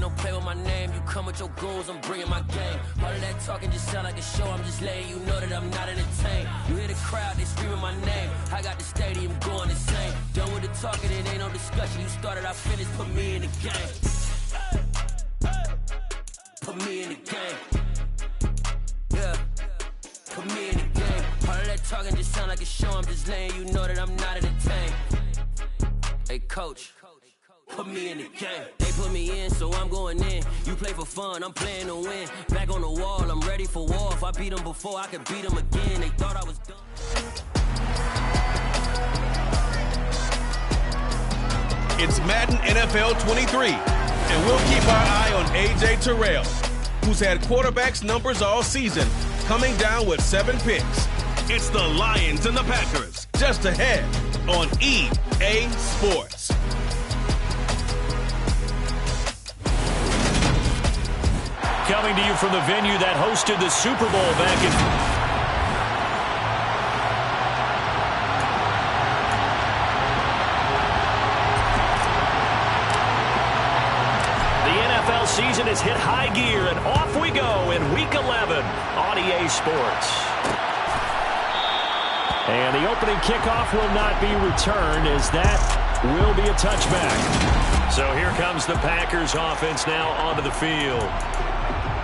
don't play with my name. You come with your goons, I'm bringing my game. All of that talking just sound like a show, I'm just letting you know that I'm not entertained. You hear the crowd, they screaming my name. I got the stadium going insane. Done with the talking, it ain't no discussion. You started, I finished, put me in the game. Put me in the game. Yeah, put me in the game. All of that talking just sound like a show, I'm just letting you know that I'm not entertained. Hey coach, put me in the game. They put me in, so I'm going in. You play for fun, I'm playing to win. Back on the wall, I'm ready for war. If I beat them before, I could beat them again. They thought I was done. It's Madden NFL 23, and we'll keep our eye on A.J. Terrell, who's had quarterbacks numbers all season, coming down with 7 picks. It's the Lions and the Packers, just ahead on EA Sports. Coming to you from the venue that hosted the Super Bowl back in... The NFL season has hit high gear, and off we go in Week 11 on EA Sports. And the opening kickoff will not be returned, as that will be a touchback. So here comes the Packers offense now onto the field.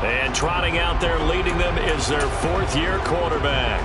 And trotting out there leading them is their 4th-year quarterback.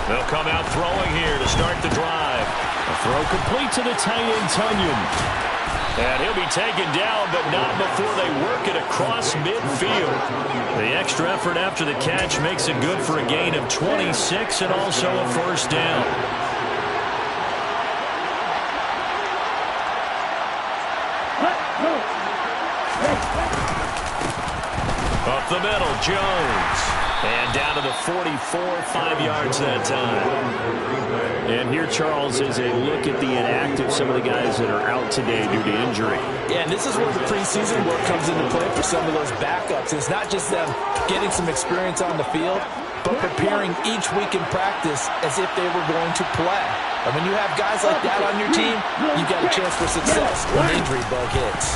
They'll come out throwing here to start the drive. A throw complete to the tight end, Tunyon. And he'll be taken down, but not before they work it across midfield. The extra effort after the catch makes it good for a gain of 26 and also a first down. Up the middle, Jones. And down to the 44, 5 yards that time. And here, Charles, is a look at the inactive, some of the guys that are out today due to injury. Yeah, and this is where the preseason work comes into play for some of those backups. It's not just them getting some experience on the field, but preparing each week in practice as if they were going to play. And when you have guys like that on your team, you've got a chance for success when the injury bug hits.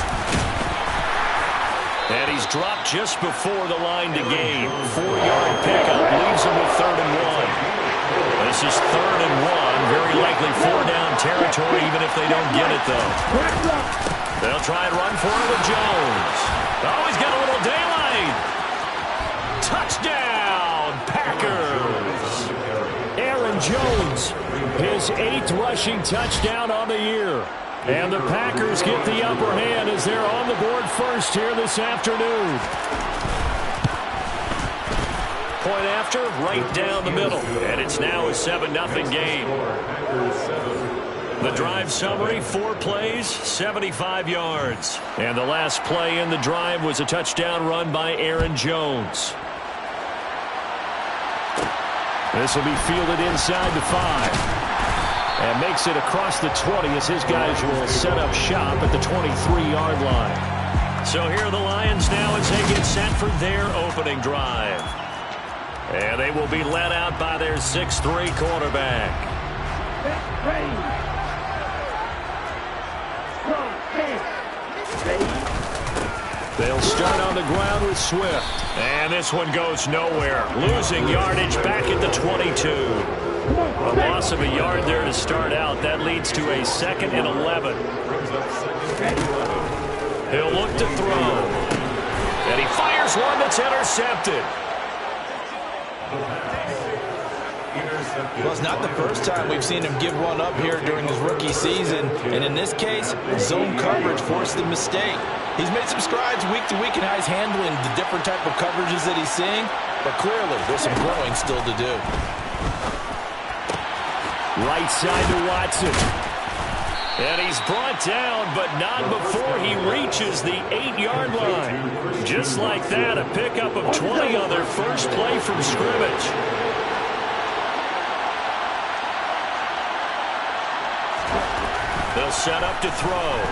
And he's dropped just before the line to gain. 4-yard pickup leaves him with 3rd and 1. This is 3rd and 1. Very likely 4-down territory, even if they don't get it, though. They'll try and run for it with Jones. Oh, he's got a little daylight. Touchdown, Packers. Aaron Jones, his 8th rushing touchdown on the year. And the Packers get the upper hand as they're on the board first here this afternoon. Point after, right down the middle. And it's now a 7-0 game. The drive summary, 4 plays, 75 yards. And the last play in the drive was a touchdown run by Aaron Jones. This will be fielded inside the 5. And makes it across the 20 as his guys will set up shop at the 23-yard line. So here are the Lions now as they get set for their opening drive. And they will be led out by their 6'3" quarterback. They'll start on the ground with Swift. And this one goes nowhere. Losing yardage back at the 22. A loss of a yard there to start out. That leads to a 2nd and 11. He'll look to throw. And he fires one that's intercepted. Well, it's not the first time we've seen him give one up here during his rookie season. And in this case, zone coverage forced the mistake. He's made some strides week to week in how he's handling the different type of coverages that he's seeing. But clearly, there's some growing still to do. Right side to Watson. And he's brought down, but not before he reaches the 8-yard line. Just like that, a pickup of 20 on their first play from scrimmage. They'll set up to throw.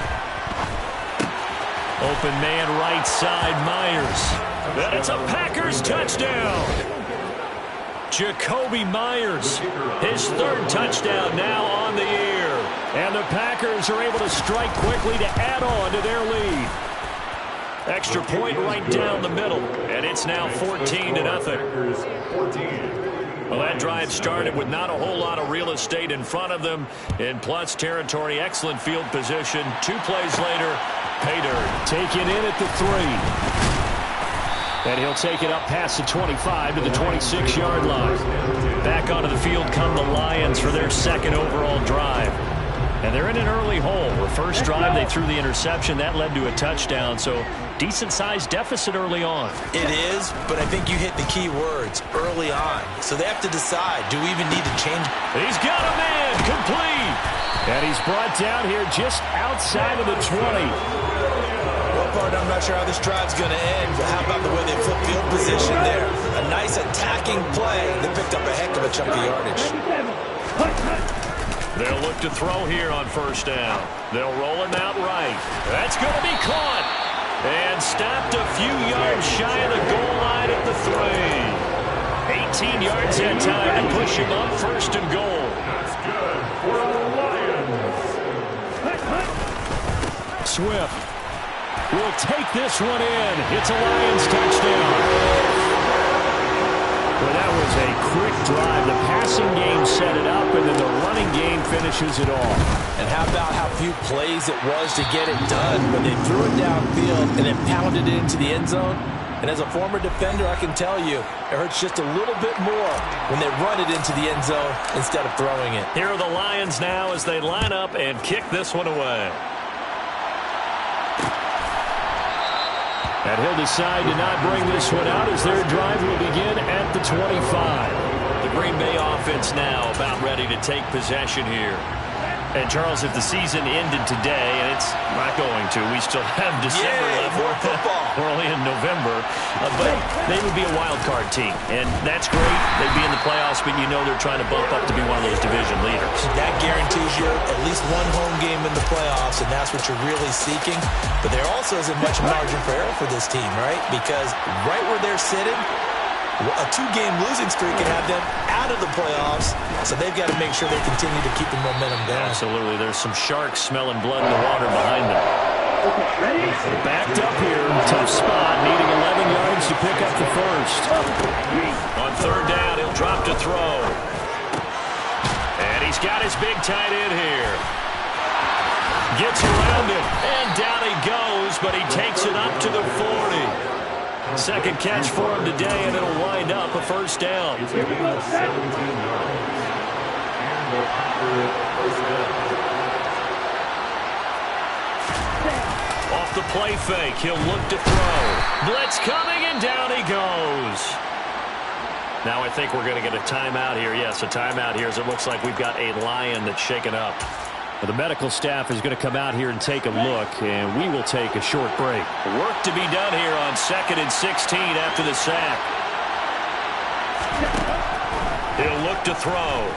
Open man right side, Myers. And it's a Packers touchdown. Jacoby Myers, his 3rd touchdown now on the year. And the Packers are able to strike quickly to add on to their lead. Extra point right down the middle, and it's now 14-0. Well, that drive started with not a whole lot of real estate in front of them. In plus territory, excellent field position. 2 plays later, pay dirt. Taken in at the 3. And he'll take it up past the 25 to the 26-yard line. Back onto the field come the Lions for their 2nd overall drive. And they're in an early hole. The first drive, they threw the interception. That led to a touchdown. So decent-sized deficit early on. It is, but I think you hit the key words, early on. So they have to decide, do we even need to change? He's got a man, complete. And he's brought down here just outside of the 20. Well, partner, I'm not sure how this drive's going to end, but how about the way they flip field position there? A nice attacking play. They picked up a heck of a chunk of yardage. They'll look to throw here on 1st down. They'll roll him out right. That's going to be caught. And stopped a few yards shy of the goal line at the 3. 18 yards that time to push him up 1st and goal. That's good for the Lions. Swift will take this one in. It's a Lions touchdown. Well, that was a quick drive. The passing game set it up, and then the running game finishes it all. And how about how few plays it was to get it done? But they threw it downfield and then pounded it into the end zone. And as a former defender, I can tell you, it hurts just a little bit more when they run it into the end zone instead of throwing it. Here are the Lions now as they line up and kick this one away. And he'll decide to not bring this one out as their drive will begin at the 25. The Green Bay offense now about ready to take possession here. And, Charles, if the season ended today, and it's not going to, we still have December left. More football. We're only in November. But they would be a wild card team. And that's great. They'd be in the playoffs, but you know they're trying to bump up to be one of those division leaders. That guarantees you at least one home game in the playoffs, and that's what you're really seeking. But there also isn't much margin for error for this team, right? Because right where they're sitting, a 2-game losing streak can have them out of the playoffs, so they've got to make sure they continue to keep the momentum going. Absolutely. There's some sharks smelling blood in the water behind them. Backed up here, tough spot, needing 11 yards to pick up the 1st. On 3rd down, he'll drop to throw. And he's got his big tight end here. Gets around him, and down he goes, but he takes it up to the 40. 2nd catch for him today, and it'll wind up a 1st down. Off the play fake, he'll look to throw. Blitz coming, and down he goes. Now I think we're going to get a timeout here. Yes, a timeout here as it looks like we've got a Lion that's shaken up. The medical staff is going to come out here and take a look, and we will take a short break. Work to be done here on 2nd and 16 after the sack. He'll look to throw.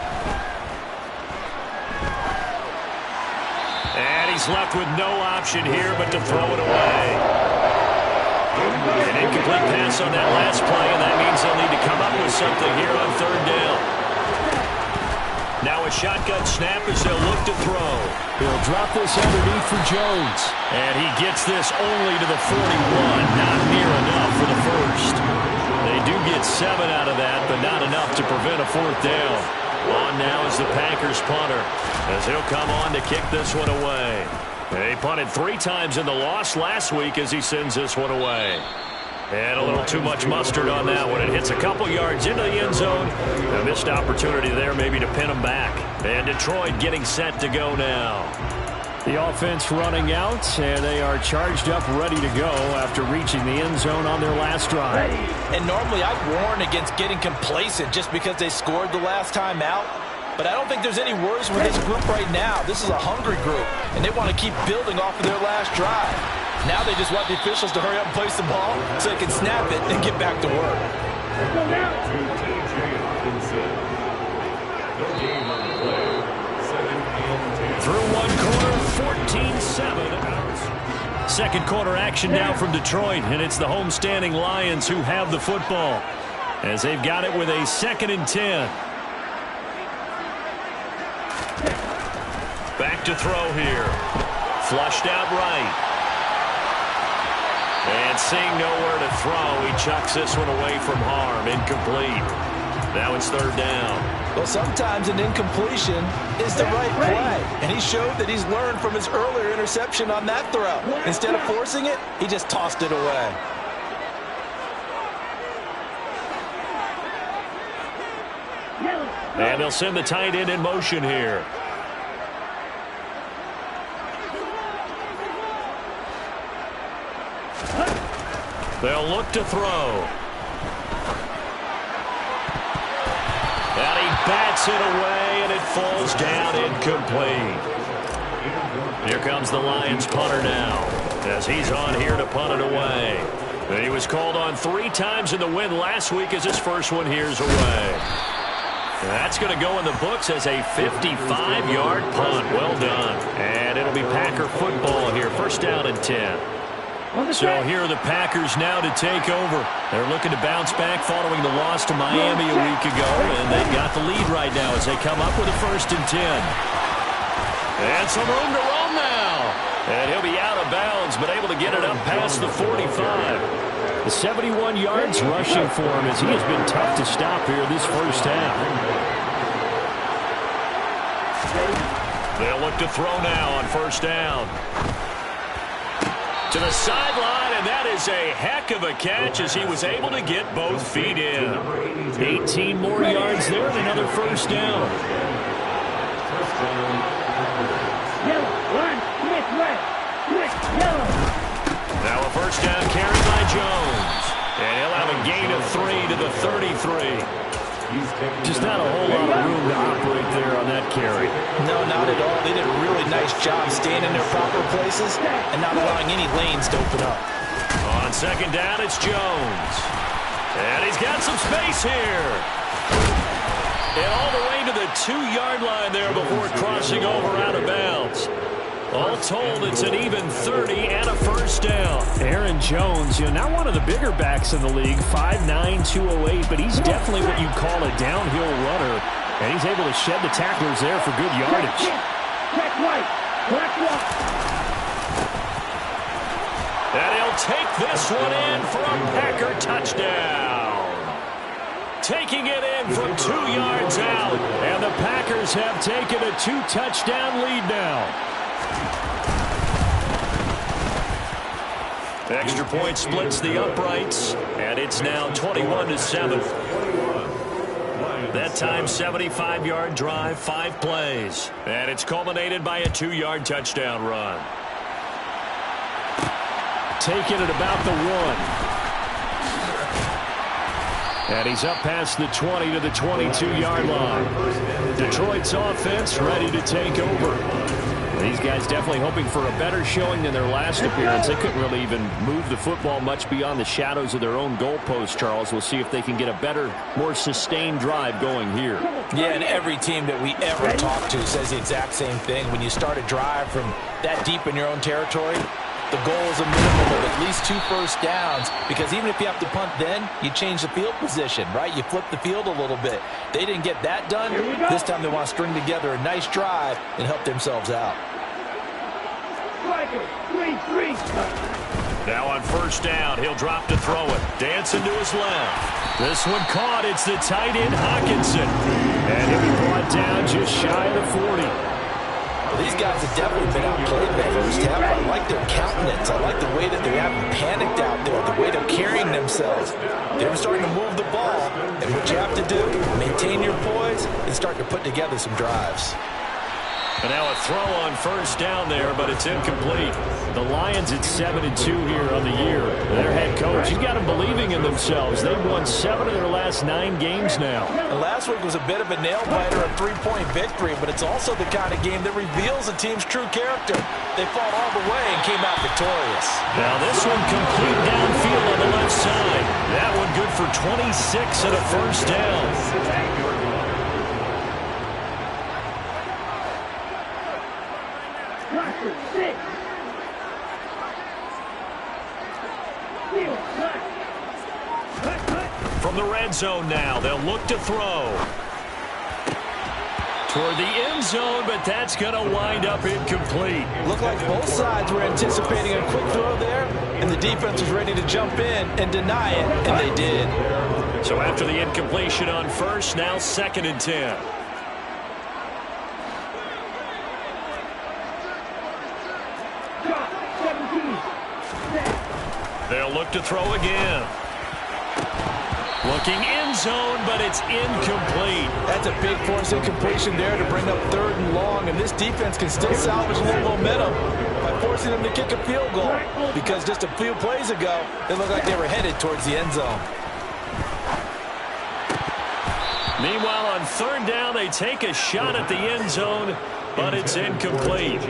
And he's left with no option here but to throw it away. An incomplete pass on that last play, and that means they'll need to come up with something here on 3rd down. Now a shotgun snap as they'll look to throw. He'll drop this underneath for Jones. And he gets this only to the 41. Not near enough for the 1st. They do get 7 out of that, but not enough to prevent a 4th down. On now is the Packers punter, as he'll come on to kick this one away. He punted 3 times in the loss last week as he sends this one away. And a little too much mustard on that one. It hits a couple yards into the end zone. A missed opportunity there maybe to pin him back. And Detroit getting set to go now. The offense running out, and they are charged up, ready to go after reaching the end zone on their last drive. And normally I'd warn against getting complacent just because they scored the last time out. But I don't think there's any worries with this group right now. This is a hungry group, and they want to keep building off of their last drive. Now they just want the officials to hurry up and place the ball so they can snap it and get back to work. Through one quarter, 14-7. Second quarter action now from Detroit, and it's the homestanding Lions who have the football as they've got it with a 2nd and 10. Back to throw here. Flushed out right. And seeing nowhere to throw, he chucks this one away from harm. Incomplete. Now it's 3rd down. Well, sometimes an incompletion is the right play. And he showed that he's learned from his earlier interception on that throw. Instead of forcing it, he just tossed it away. And they'll send the tight end in motion here. They'll look to throw. And he bats it away, and it falls down incomplete. Here comes the Lions punter now, as he's on here to punt it away. And he was called on 3 times in the win last week as his first one here's away. And that's going to go in the books as a 55-yard punt. Well done. And it'll be Packer football here. 1st down and 10. So here are the Packers now to take over. They're looking to bounce back following the loss to Miami a week ago, and they've got the lead right now as they come up with a 1st and 10. And some room to roam now. And he'll be out of bounds, but able to get it up past the 45. The 71 yards rushing for him as he has been tough to stop here this first half. They'll look to throw now on 1st down. To the sideline, and that is a heck of a catch as he was able to get both feet in. 18 more yards there and another 1st down. Now a 1st down carry by Jones. And he'll have a gain of 3 to the 33. Just not a whole lot of room to operate there on that carry. No, not at all. They did a really nice job staying in their proper places and not allowing any lanes to open up. On 2nd down, it's Jones. And he's got some space here. And all the way to the 2-yard line there before crossing over out of bounds. All told, it's an even 30 and a 1st down. Aaron Jones, not one of the bigger backs in the league, 5'9", 208, but he's definitely what you call a downhill runner, and he's able to shed the tacklers there for good yardage. And he'll take this one in for a Packer touchdown. Taking it in from 2 yards out, and the Packers have taken a 2-touchdown lead now. Extra point splits the uprights, and it's now 21-7. That time, 75-yard drive, 5 plays. And it's culminated by a 2-yard touchdown run. Taking it about the 1. And he's up past the 20 to the 22-yard line. Detroit's offense ready to take over. These guys definitely hoping for a better showing than their last appearance. They couldn't really even move the football much beyond the shadows of their own goalpost, Charles. We'll see if they can get a better, more sustained drive going here. Yeah, and every team that we ever talk to says the exact same thing. When you start a drive from that deep in your own territory, the goal is a minimum of at least 2 first downs, because even if you have to punt then, you change the field position, right? You flip the field a little bit. They didn't get that done. This time they want to string together a nice drive and help themselves out. Now on 1st down, he'll drop to throw it. Dancing to his left. This one caught. It's the tight end, Hawkinson. And he'll be brought down just shy of the 40. Well, these guys have definitely been outplayed in that first half. I like their countenance. I like the way that they haven't panicked out there, the way they're carrying themselves. They're starting to move the ball. And what you have to do, maintain your poise and start to put together some drives. And now a throw on first down there, but it's incomplete. The Lions at 7-2 here on the year. Their head coach, he's got them believing in themselves. They've won 7 of their last 9 games now. And last week was a bit of a nail-biter, a 3-point victory, but it's also the kind of game that reveals a team's true character. They fought all the way and came out victorious. Now this one complete downfield on the left side. That one good for 26 and a first down. From the red zone now, they'll look to throw. Toward the end zone, but that's going to wind up incomplete. Looked like both sides were anticipating a quick throw there, and the defense was ready to jump in and deny it, and they did. So after the incompletion on first, now 2nd and 10. They'll look to throw again. Looking end zone, but it's incomplete. That's a big force incompletion there to bring up 3rd and long, and this defense can still salvage a little momentum by forcing them to kick a field goal, because just a few plays ago, it looked like they were headed towards the end zone. Meanwhile, on 3rd down, they take a shot at the end zone, but it's incomplete.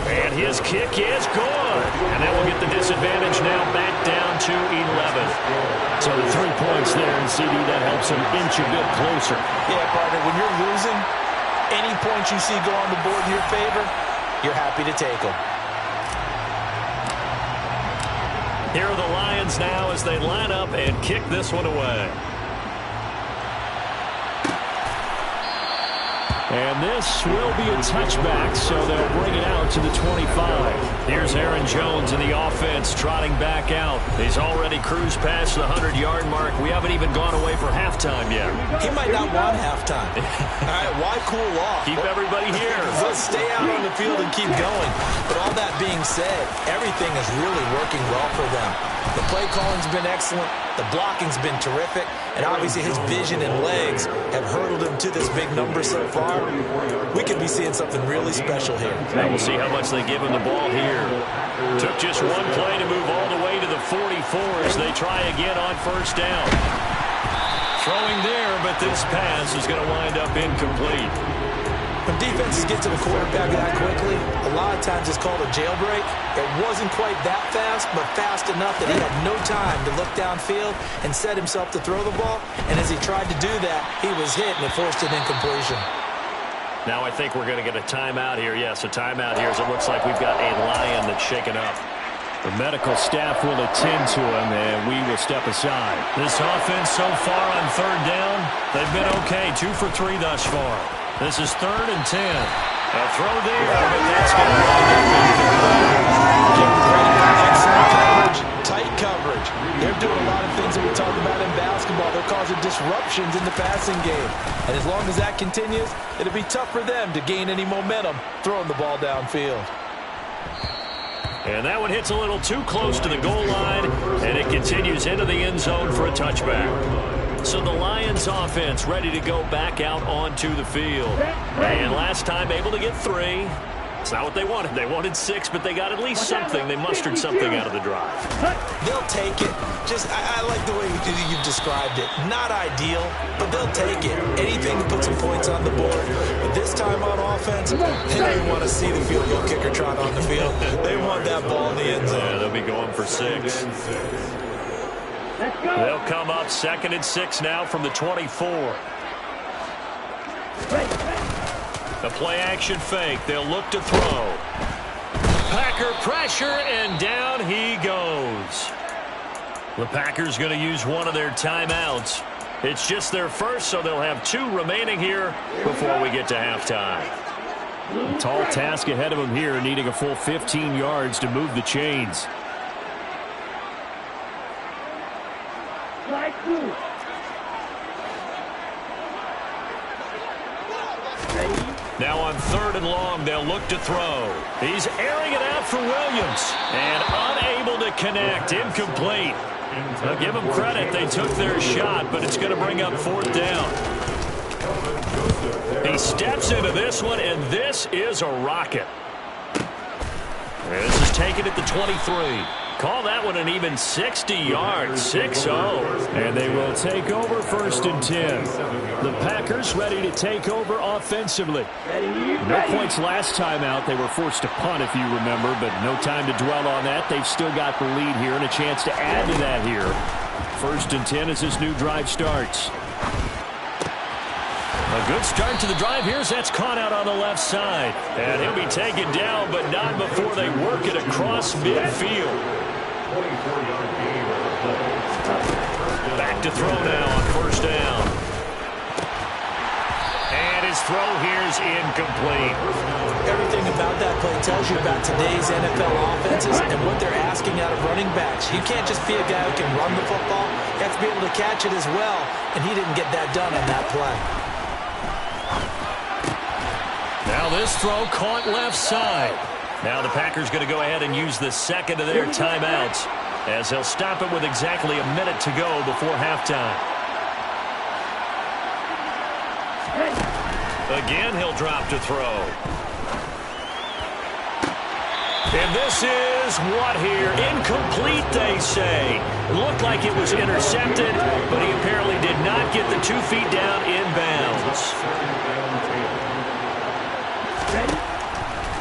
And his kick is good. And that will get the disadvantage now back down to 11. So the 3 points there, and CD, that helps him inch a bit closer. Yeah, partner, when you're losing, any points you see go on the board in your favor, you're happy to take them. Here are the Lions now as they line up and kick this one away. And this will be a touchback, so they'll bring it out to the 25. Here's Aaron Jones in the offense trotting back out. He's already cruised past the 100-yard mark. We haven't even gone away for halftime yet. He might not want halftime. All right, why cool off? Keep everybody here. Let's stay out on the field and keep going. But all that being said, everything is really working well for them. The play calling's been excellent. The blocking's been terrific. And obviously his vision and legs have hurdled him to this big number so far. We could be seeing something really special here. And we'll see how much they give him the ball here. Took just one play to move all the way to the 44 as they try again on first down. Throwing there, but this pass is going to wind up incomplete. When defenses get to the quarterback that quickly, a lot of times it's called a jailbreak. It wasn't quite that fast, but fast enough that he had no time to look downfield and set himself to throw the ball. And as he tried to do that, he was hit and it forced an incompletion. Now I think we're going to get a timeout here. Yes, a timeout here as it looks like we've got a Lion that's shaken up. The medical staff will attend to him, and we will step aside. This offense so far on 3rd down, they've been okay. 2 for 3 thus far. This is 3rd and 10. A throw there, but that's going to wind up incomplete. Give credit for excellent coverage, tight coverage. They're doing a lot of things that we talk about in basketball. They're causing disruptions in the passing game. And as long as that continues, it'll be tough for them to gain any momentum throwing the ball downfield. And that one hits a little too close to the goal line, and it continues into the end zone for a touchback. So the Lions offense ready to go back out onto the field. And last time able to get 3. It's not what they wanted. They wanted 6, but they got at least something. They mustered something out of the drive. They'll take it. I like the way you described it. Not ideal, but they'll take it. Anything to put some points on the board. But this time on offense, they don't even want to see the field goal kicker trot on the field. They want that ball in the end zone. Yeah, they'll be going for 6. They'll come up 2nd and 6 now from the 24. The play action fake. They'll look to throw. Packer pressure, and down he goes. The Packers going to use one of their timeouts. It's just their first, so they'll have 2 remaining here before we get to halftime. A tall task ahead of them here, needing a full 15 yards to move the chains. Now on 3rd and long, they'll look to throw. He's airing it out for Williams. And unable to connect. Incomplete. I'll give them credit. They took their shot, but it's going to bring up 4th down. He steps into this one, and this is a rocket. This is taken at the 23. Call that one an even 60 yards, 6-0. And they will take over 1st and 10. The Packers ready to take over offensively. No points last time out. They were forced to punt, if you remember, but no time to dwell on that. They've still got the lead here and a chance to add to that here. 1st and 10 as this new drive starts. A good start to the drive here as that's caught out on the left side. And he'll be taken down, but not before they work it across midfield. Back to throw now on 1st down. And his throw here is incomplete. Everything about that play tells you about today's NFL offenses and what they're asking out of running backs. You can't just be a guy who can run the football. You have to be able to catch it as well, and he didn't get that done on that play. Now this throw caught left side. Now the Packers going to go ahead and use the second of their timeouts as they'll stop it with exactly a minute to go before halftime. Again, he'll drop to throw. And this is what here? Incomplete, they say. Looked like it was intercepted, but he apparently did not get the 2 feet down inbounds.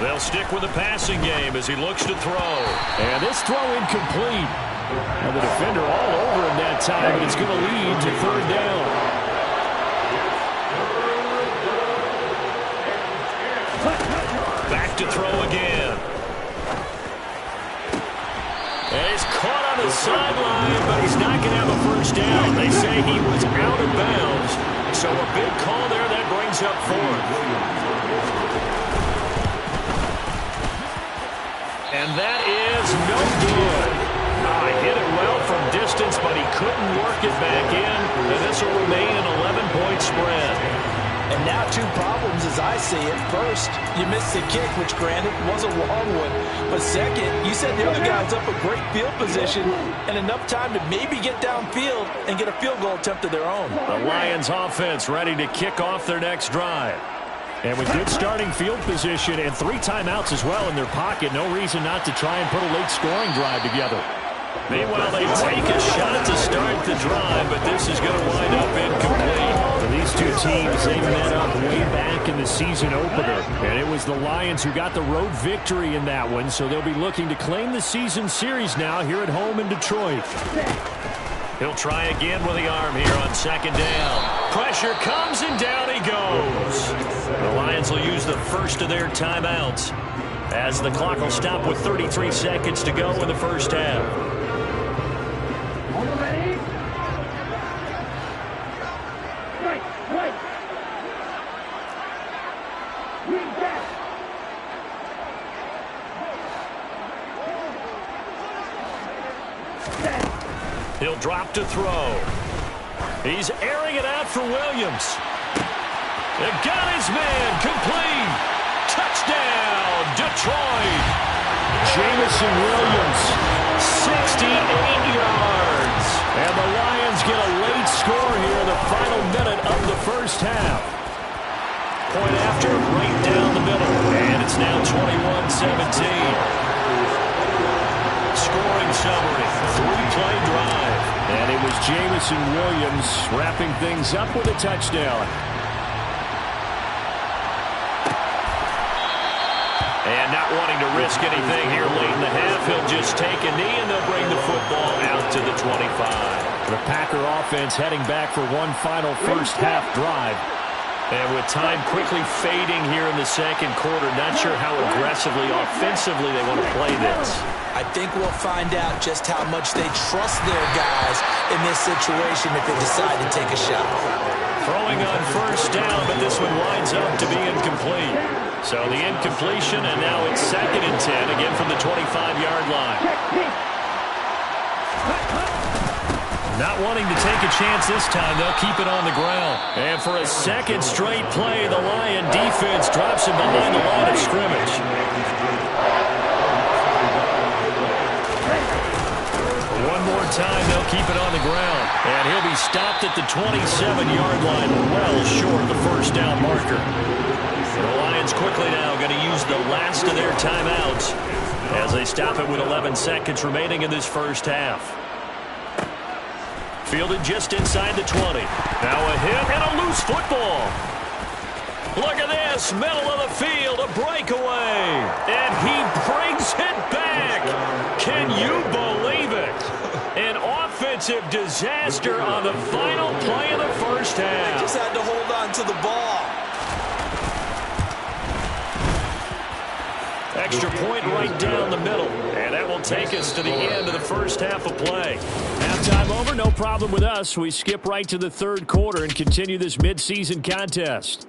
They'll stick with the passing game as he looks to throw. And this throw incomplete. And the defender all over him that time, and it's going to lead to 3rd down. Back to throw again. And he's caught on the sideline, but he's not going to have a 1st down. They say he was out of bounds. So a big call there that brings up 4th. And that is no good. Hit it well from distance, but he couldn't work it back in. And this will remain an 11-point spread. And now 2 problems as I see it. First, you missed the kick, which granted was a long one. But second, you said the other guy's up a great field position and enough time to maybe get downfield and get a field goal attempt of their own. The Lions offense ready to kick off their next drive. And with good starting field position and 3 timeouts as well in their pocket, no reason not to try and put a late scoring drive together. Meanwhile, they take a shot to start the drive, but this is going to wind up incomplete. For these 2 teams, they met up way back in the season opener. And it was the Lions who got the road victory in that one, so they'll be looking to claim the season series now here at home in Detroit. He'll try again with the arm here on 2nd down. Pressure comes and down he goes. The Lions will use the first of their timeouts as the clock will stop with 33 seconds to go in the 1st half. He'll drop to throw. He's airing it out for Williams. They got his man complete. Touchdown, Detroit. Jamison Williams, 68 yards. And the Lions get a late score here in the final minute of the 1st half. Point after, right down the middle. And it's now 21-17. Scoring summary, 3-play drive. And it was Jamison Williams wrapping things up with a touchdown. And not wanting to risk anything here late in the half, he'll just take a knee and they'll bring the football out to the 25. The Packer offense heading back for one final 1st half drive. And with time quickly fading here in the 2nd quarter, not sure how aggressively, offensively they want to play this. I think we'll find out just how much they trust their guys in this situation if they decide to take a shot. Throwing on 1st down, but this one winds up to be incomplete. So the incompletion, and now it's 2nd and 10, again from the 25-yard line. Not wanting to take a chance this time, they'll keep it on the ground. And for a second straight play, the Lion defense drops him behind the line of scrimmage. One more time, they'll keep it on the ground. And he'll be stopped at the 27-yard line, well short of the first down marker. The Lions quickly now going to use the last of their timeouts as they stop it with 11 seconds remaining in this first half. Fielded just inside the 20. Now a hit and a loose football. Look at this, middle of the field, a breakaway. And he brings it back. Can you believe it? An offensive disaster on the final play of the first half. They just had to hold on to the ball. Extra point right down the middle. And that will take us to the end of the first half of play. Halftime over, no problem with us. We skip right to the third quarter and continue this midseason contest.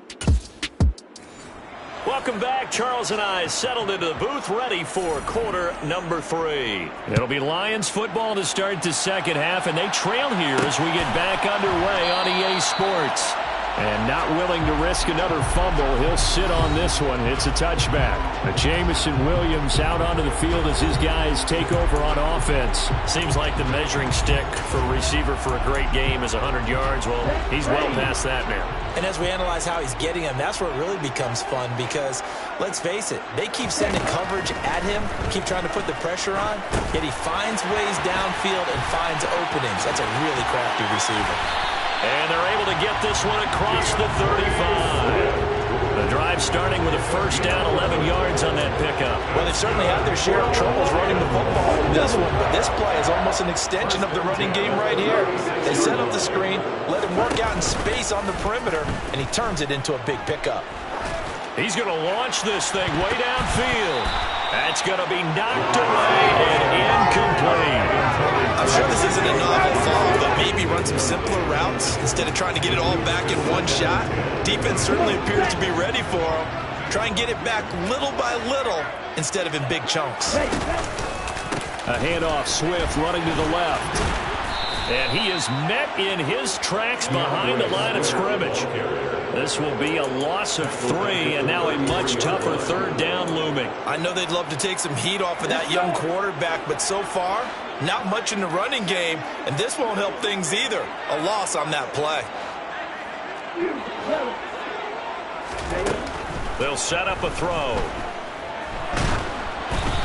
Welcome back. Charles and I settled into the booth, ready for quarter number 3. It'll be Lions football to start the second half, and they trail here as we get back underway on EA Sports. And not willing to risk another fumble, he'll sit on this one. It's a touchback. Jamison Williams out onto the field as his guys take over on offense. Seems like the measuring stick for a receiver for a great game is 100 yards. Well, he's well past that now. And as we analyze how he's getting them, that's where it really becomes fun because, let's face it, they keep sending coverage at him, keep trying to put the pressure on, yet he finds ways downfield and finds openings. That's a really crafty receiver. And they're able to get this one across the 35. The drive starting with a first down, 11 yards on that pickup. Well, they've certainly had their share of troubles running the football in this one, but this play is almost an extension of the running game right here. They set up the screen, let him work out in space on the perimeter, and he turns it into a big pickup. He's going to launch this thing way downfield. That's going to be knocked away and incomplete. I'm sure this isn't a novel thought, but maybe run some simpler routes instead of trying to get it all back in one shot. Defense certainly appears to be ready for him. Try and get it back little by little instead of in big chunks. A handoff, Swift running to the left. And he is met in his tracks behind the line of scrimmage. This will be a loss of 3, and now a much tougher third down looming. I know they'd love to take some heat off of that young quarterback, but so far, not much in the running game, and this won't help things either. A loss on that play. They'll set up a throw.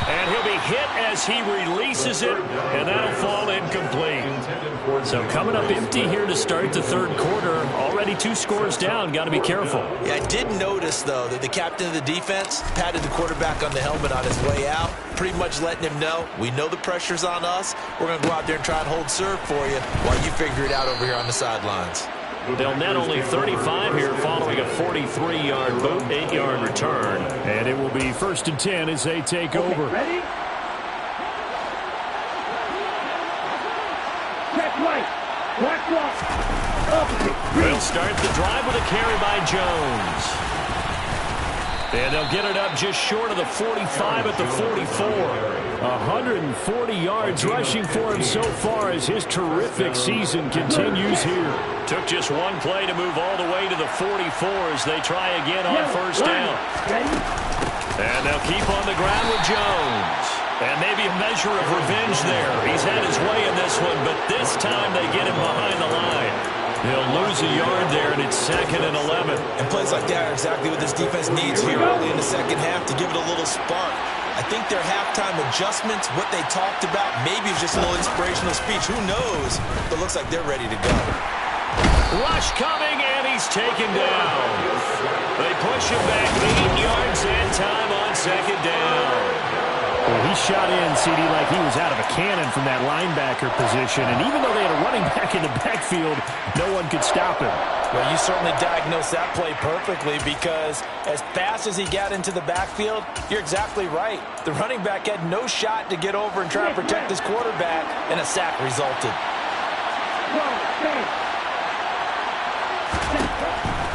And he'll be hit as he releases it, and that'll fall incomplete. So coming up empty here to start the third quarter. Already 2 scores down. Got to be careful. Yeah, I did notice, though, that the captain of the defense patted the quarterback on the helmet on his way out, pretty much letting him know, we know the pressure's on us. We're going to go out there and try and hold serve for you while you figure it out over here on the sidelines. They'll net only 35 here following a 43-yard boot, 8-yard return. And it will be 1st and 10 as they take over. Ready? Check right. Black block. Opposite. They'll start the drive with a carry by Jones. And they'll get it up just short of the 45 at the 44. 140 yards rushing for him so far as his terrific season continues here. Took just one play to move all the way to the 44 as they try again on first down. And they'll keep on the ground with Jones. And maybe a measure of revenge there. He's had his way in this one, but this time they get him behind the line. He'll lose a yard there, and it's 2nd and 11. And plays like that are exactly what this defense needs here early in the second half to give it a little spark. I think their halftime adjustments, what they talked about, maybe it's just a little inspirational speech. Who knows? But it looks like they're ready to go. Rush coming, and he's taken down. They push him back 8 yards and time on 2nd down. Well, he shot in, CD, like he was out of a cannon from that linebacker position. And even though they had a running back in the backfield, no one could stop him. Well, you certainly diagnosed that play perfectly because as fast as he got into the backfield, you're exactly right. The running back had no shot to get over and try and protect his quarterback, and a sack resulted.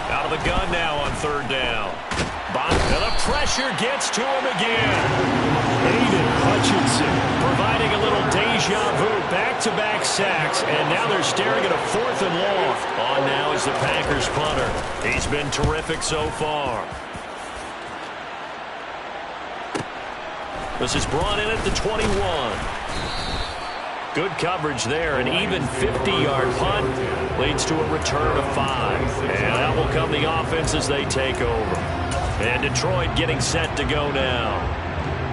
Out of the gun now on 3rd down. By And the pressure gets to him again. Aiden Hutchinson Providing a little deja vu, back-to-back sacks, and now they're staring at a 4th and long. On now is the Packers punter. He's been terrific so far. This is brought in at the 21. Good coverage there. An even 50-yard punt leads to a return of 5. And that will come the offense as they take over. And Detroit getting set to go now.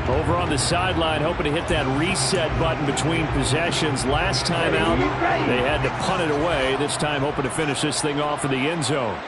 over on the sideline hoping to hit that reset button between possessions. Last time out, they had to punt it away. This time hoping to finish this thing off in the end zone.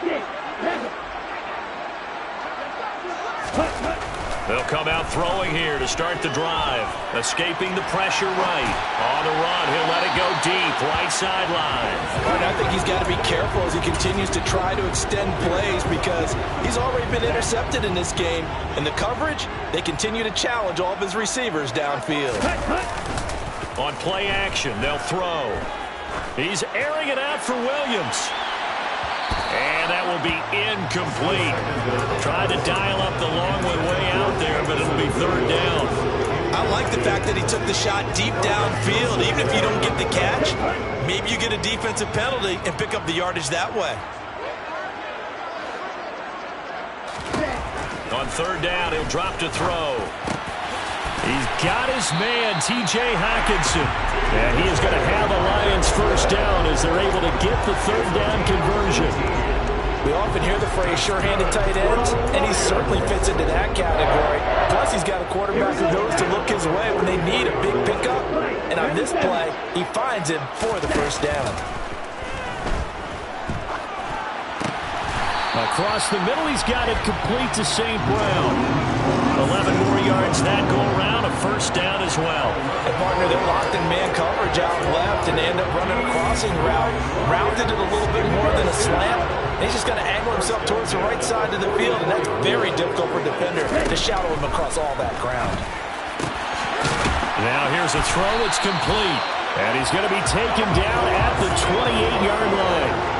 They'll come out throwing here to start the drive. Escaping the pressure right. On the run, he'll let it go deep, right sideline. And I think he's got to be careful as he continues to try to extend plays because he's already been intercepted in this game. And the coverage, they continue to challenge all of his receivers downfield. On play action, they'll throw. He's airing it out for Williams. And that will be incomplete. Tried to dial up the long way out there, but it'll be third down. I like the fact that he took the shot deep downfield. Even if you don't get the catch, maybe you get a defensive penalty and pick up the yardage that way. On third down, he'll drop to throw. He's got his man, T.J. Hockenson. And he is going to have a Lions first down as they're able to get the third down conversion. We often hear the phrase sure-handed tight ends, and he certainly fits into that category. Plus, he's got a quarterback who knows to look his way when they need a big pickup. And on this play, he finds him for the first down. Across the middle, he's got it complete to St. Brown. 11 more yards that go around, a first down as well. And partner, they're locked in man coverage out left, and they end up running a crossing route. Rounded it a little bit more than a slant. And he's just going to angle himself towards the right side of the field, and that's very difficult for a defender to shadow him across all that ground. Now here's a throw, it's complete. And he's going to be taken down at the 28-yard line.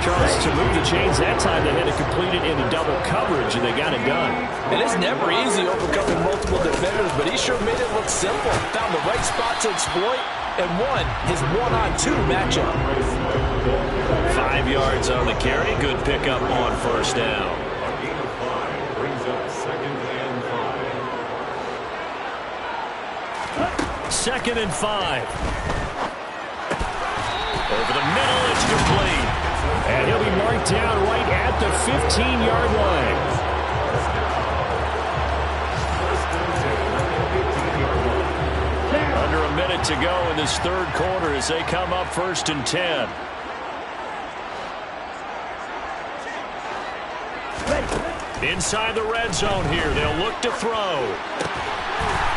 Charles, to move the chains that time, they had to complete it into double coverage, and they got it done. And it's never easy overcoming multiple defenders, but he sure made it look simple. Found the right spot to exploit and won his one-on-two matchup. 5 yards on the carry. Good pickup on first down. Second and 5. Over the middle, it's complete. And he'll be marked down right at the 15-yard line. Under a minute to go in this third quarter as they come up first and 10. Inside the red zone here. They'll look to throw.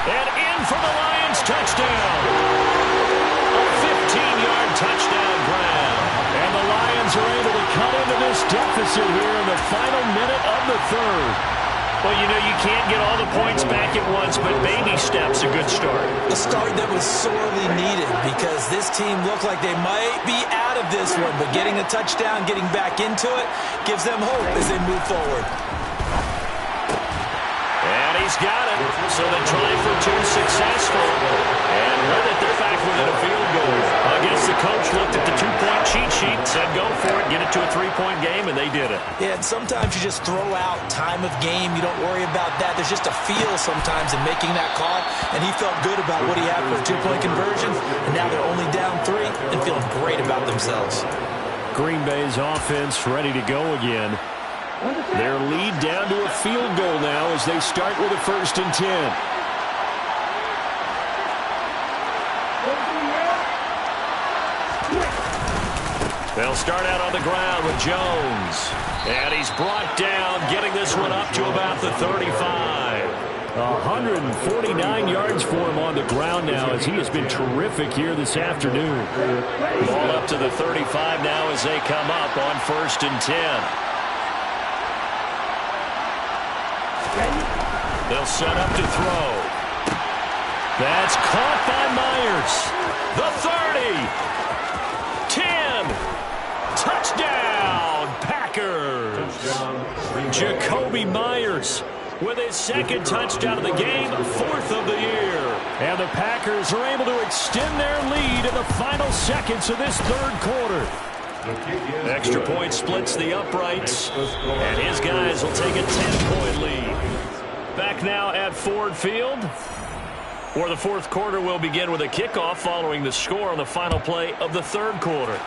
And in for the Lions touchdown. A 15-yard touchdown grab. And the Lions are able to cut into this deficit here in the final minute of the third. Well, you know, you can't get all the points back at once, but baby steps, a good start. A start that was sorely needed because this team looked like they might be out of this one, but getting a touchdown, getting back into it, gives them hope as they move forward. And he's got it. So they try for two, successful. And with it, they're back within a field goal. I guess the coach looked at the two-point cheat sheet, said go for it, get it to a three-point game, and they did it. Yeah, and sometimes you just throw out time of game. You don't worry about that. There's just a feel sometimes in making that call, and he felt good about what he had for a two-point conversion, and now they're only down 3 and feeling great about themselves. Green Bay's offense ready to go again. Their lead down to a field goal now as they start with a first and 10. They'll start out on the ground with Jones. And he's brought down, getting this one up to about the 35. 149 yards for him on the ground now as he has been terrific here this afternoon. Ball up to the 35 now as they come up on first and 10. They'll set up to throw. That's caught by Myers. The 30. 10. Touchdown, Packers. Jacoby Myers. Myers with his second touchdown of the game, 4th of the year. And the Packers are able to extend their lead in the final seconds of this third quarter. Extra point splits the uprights, and his guys will take a 10-point lead. Back now at Ford Field, where the fourth quarter will begin with a kickoff following the score on the final play of the third quarter.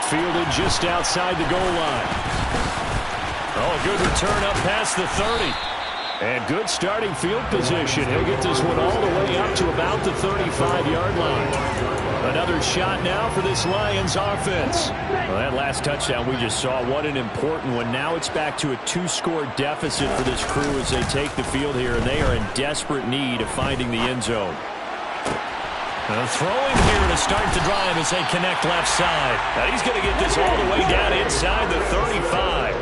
Fielded just outside the goal line. Oh, a good return up past the 30. And good starting field position. He'll get this one all the way up to about the 35-yard line. Another shot now for this Lions offense. Well, that last touchdown we just saw, what an important one. Now it's back to a 2-score deficit for this crew as they take the field here, and they are in desperate need of finding the end zone. Throwing here to start the drive as they connect left side. Now he's going to get this all the way down inside the 35.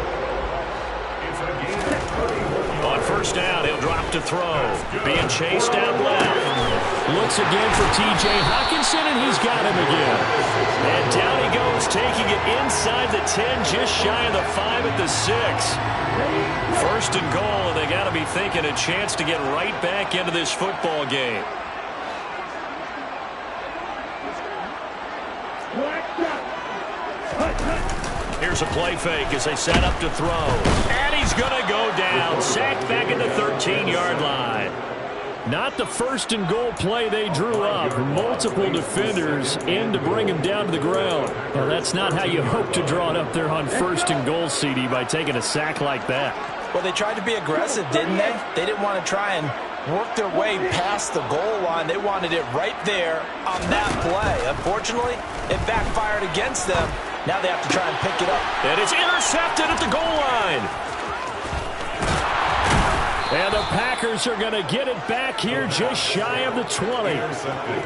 On first down, he'll drop to throw. Being chased out left. Looks again for T.J. Hockenson, and he's got him again. And down he goes, taking it inside the 10, just shy of the 5 at the 6. First and goal, and they got to be thinking a chance to get right back into this football game. Here's a play fake as they set up to throw. And he's going to go down. Sacked back at the 13-yard line. Not the first and goal play they drew up. Multiple defenders in to bring him down to the ground. Well, that's not how you hope to draw it up there on first and goal, CD, by taking a sack like that. Well, they tried to be aggressive, didn't they? They didn't want to try and work their way past the goal line. They wanted it right there on that play. Unfortunately, it backfired against them. Now they have to try and pick it up. And it's intercepted at the goal line. And the Packers are going to get it back here just shy of the 20.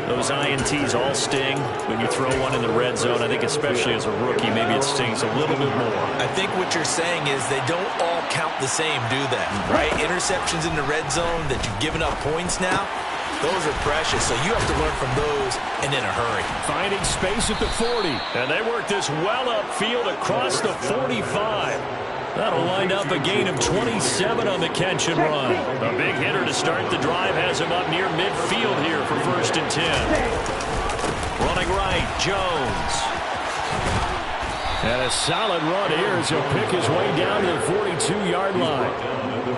Those INTs all sting when you throw one in the red zone. I think especially as a rookie, maybe it stings a little bit more. I think what you're saying is they don't all count the same, do they? Right? Interceptions in the red zone that you've given up points now, those are precious. So you have to learn from those and in a hurry. Finding space at the 40. And they work this well upfield across the 45. That'll wind up a gain of 27 on the catch and run. A big hitter to start the drive has him up near midfield here for first and 10. Running right, Jones. And a solid run here as he'll pick his way down to the 42-yard line.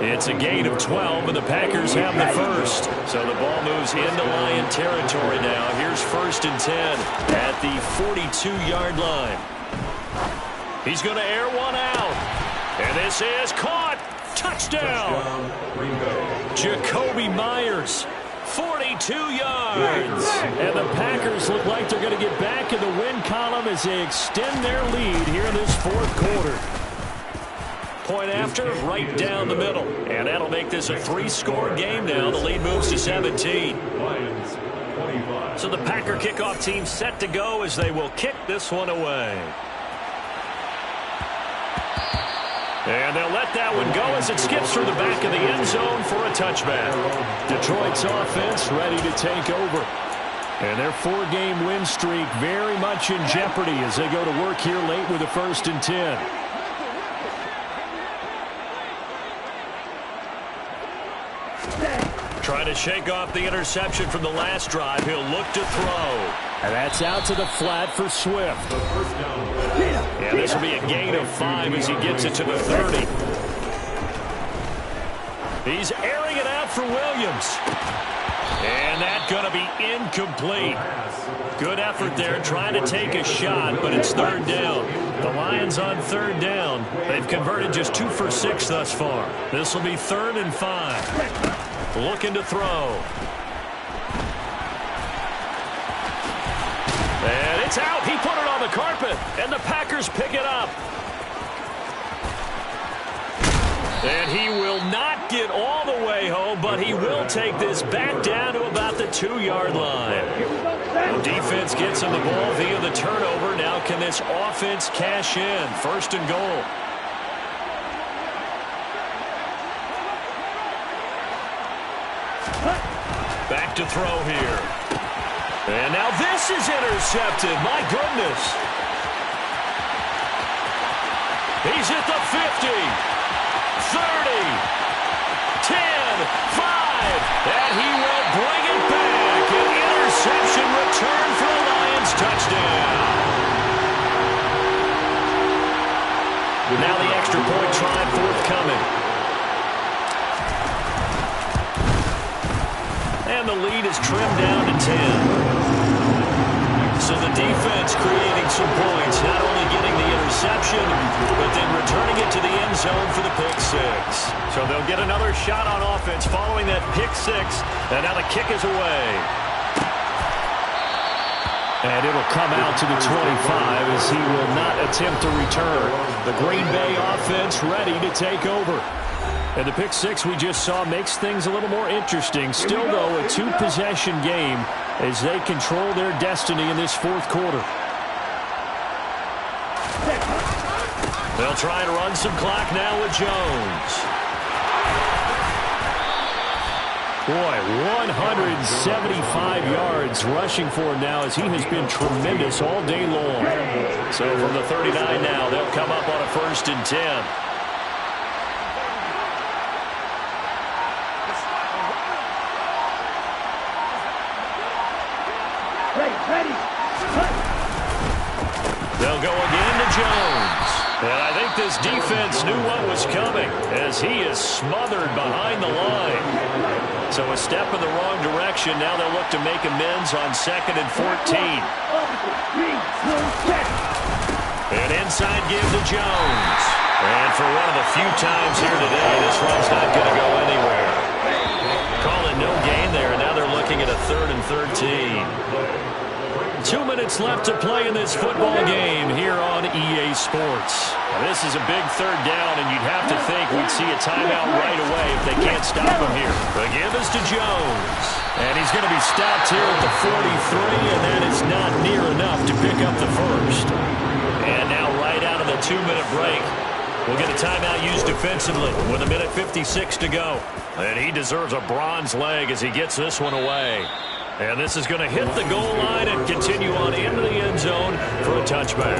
It's a gain of 12, and the Packers have the first. So the ball moves into Lion territory now. Here's first and 10 at the 42-yard line. He's going to air one out. And this is caught. Touchdown. Jacoby Myers, 42 yards. And the Packers look like they're going to get back in the win column as they extend their lead here in this fourth quarter. Point after, right down the middle. And that'll make this a 3-score game now. The lead moves to 17. So the Packer kickoff team set to go as they will kick this one away. And they'll let that one go as it skips through the back of the end zone for a touchback. Detroit's offense ready to take over. And their 4-game win streak very much in jeopardy as they go to work here late with a first and 10. Trying to shake off the interception from the last drive. He'll look to throw. And that's out to the flat for Swift. And this will be a gain of 5 as he gets it to the 30. He's airing it out for Williams. And that's going to be incomplete. Good effort there trying to take a shot, but it's third down. The Lions on third down. They've converted just 2 for 6 thus far. This will be 3rd and 5. Looking to throw. And it's out. He put it on the carpet, and the Packers pick it up. And he will not get all the way home, but he will take this back down to about the 2-yard line. The defense gets him the ball via the turnover. Now can this offense cash in? First and goal. Back to throw here. And now this is intercepted. My goodness. He's at the 50. 30, 10, 5, and he will bring it back. An interception return for the Lions touchdown. Now the extra point try forthcoming. And the lead is trimmed down to 10. So the defense creating some points, not only getting the interception, but then returning it to the end zone for the pick six. So they'll get another shot on offense following that pick six, and now the kick is away. And it'll come out to the 25 as he will not attempt to return. The Green Bay offense ready to take over. And the pick six we just saw makes things a little more interesting. Still, though, a two-possession game as they control their destiny in this fourth quarter. They'll try and run some clock now with Jones. Boy, 175 yards rushing for him now as he has been tremendous all day long. So from the 39 now, they'll come up on a 1st and 10. They'll go again to Jones. And I think this defense knew what was coming as he is smothered behind the line. So a step in the wrong direction. Now they'll look to make amends on 2nd and 14. An inside give to Jones. And for one of the few times here today, this run's not going to go anywhere. Call it no gain there. Now they're looking at a 3rd and 13. 2 minutes left to play in this football game here on EA Sports. This is a big 3rd down, and you'd have to think we'd see a timeout right away if they can't stop him here. The give is to Jones. And he's going to be stopped here at the 43, and that is not near enough to pick up the first. And now right out of the 2-minute break, we'll get a timeout used defensively with 1:56 to go. And he deserves a bronze leg as he gets this one away. And this is going to hit the goal line and continue on into the end zone for a touchback.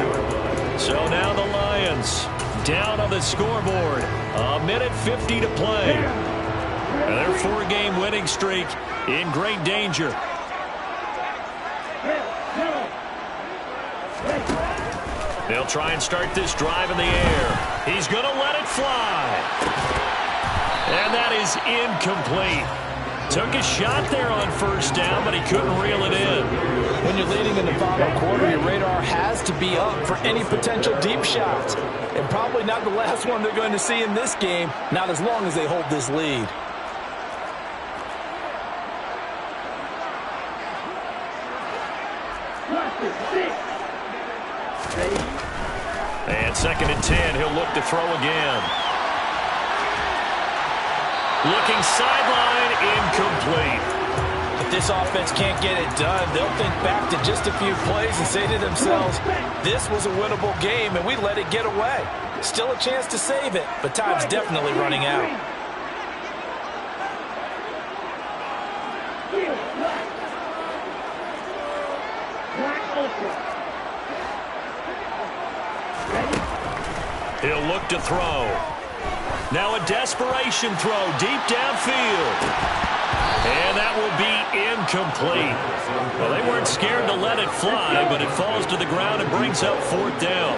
So now the Lions down on the scoreboard. 1:50 to play. And their 4-game winning streak in great danger. They'll try and start this drive in the air. He's going to let it fly. And that is incomplete. Took a shot there on 1st down, but he couldn't reel it in. When you're leading in the final quarter, your radar has to be up for any potential deep shots. And probably not the last one they're going to see in this game, not as long as they hold this lead. And 2nd and 10, he'll look to throw again. Looking sideline, incomplete. If this offense can't get it done, they'll think back to just a few plays and say to themselves, this was a winnable game and we let it get away. Still a chance to save it, but time's definitely running out. He'll look to throw. Now a desperation throw deep downfield. And that will be incomplete. Well, they weren't scared to let it fly, but it falls to the ground and brings up 4th down.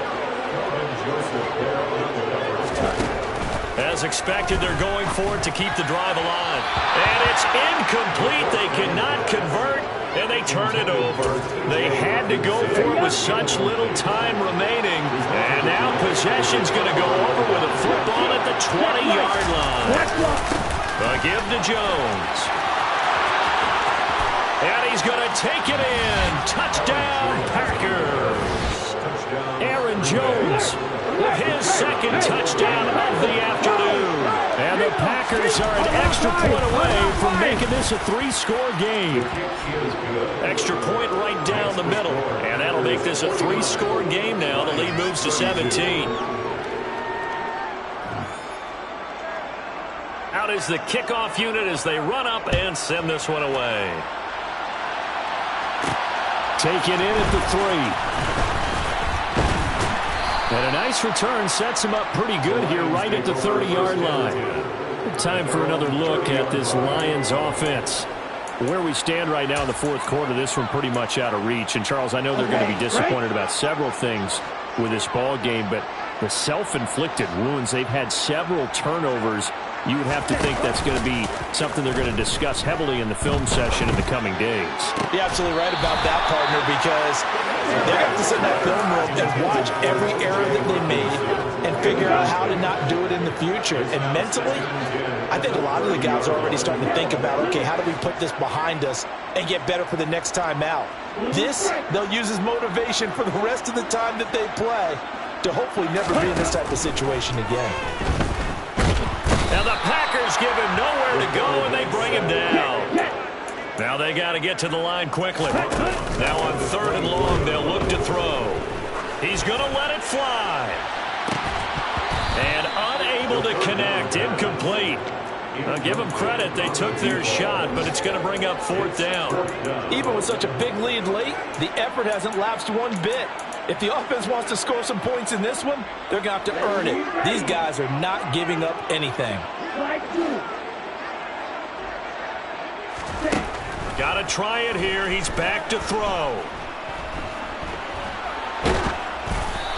As expected, they're going for it to keep the drive alive. And it's incomplete. They cannot convert, and they turn it over. They had to go for it with such little time remaining. And now possession's going to go over with a football at the 20-yard line. A give to Jones. And he's going to take it in. Touchdown, Packers. Aaron Jones with his 2nd touchdown of the afternoon. And the Packers are an extra point away from making this a 3-score game. Extra point right down the middle. And that'll make this a 3-score game now. The lead moves to 17. Out is the kickoff unit as they run up and send this one away. Take it in at the 3. And a nice return sets him up pretty good here right at the 30-yard line. Time for another look at this Lions offense. Where we stand right now in the fourth quarter, this one pretty much out of reach. And, Charles, I know they're going to be disappointed about several things with this ball game, but the self-inflicted wounds, they've had several turnovers. You would have to think that's going to be something they're going to discuss heavily in the film session in the coming days. You're absolutely right about that, partner, because they're going to have to sit in that film room and watch every error that they made and figure out how to not do it in the future. And mentally, I think a lot of the guys are already starting to think about, okay, how do we put this behind us and get better for the next time out? This, they'll use as motivation for the rest of the time that they play to hopefully never be in this type of situation again. Now the Packers give him nowhere to go, and they bring him down. Now they got to get to the line quickly. Now on 3rd and long, they'll look to throw. He's going to let it fly. And unable to connect, incomplete. Now give them credit, they took their shot, but it's going to bring up 4th down. Even with such a big lead late, the effort hasn't lapsed one bit. If the offense wants to score some points in this one, they're going to have to earn it. These guys are not giving up anything. Got to try it here. He's back to throw.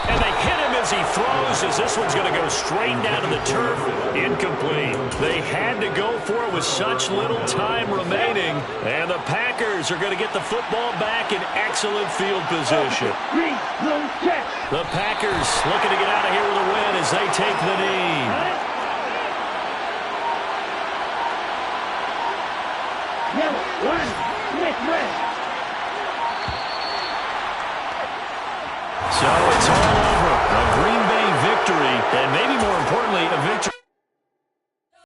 And they hit him as he throws, as this one's going to go straight down to the turf. Incomplete. They had to go for it with such little time remaining. And the Packers are going to get the football back in excellent field position. The Packers looking to get out of here with a win as they take the knee. So it's all over. A Green Bay victory, and maybe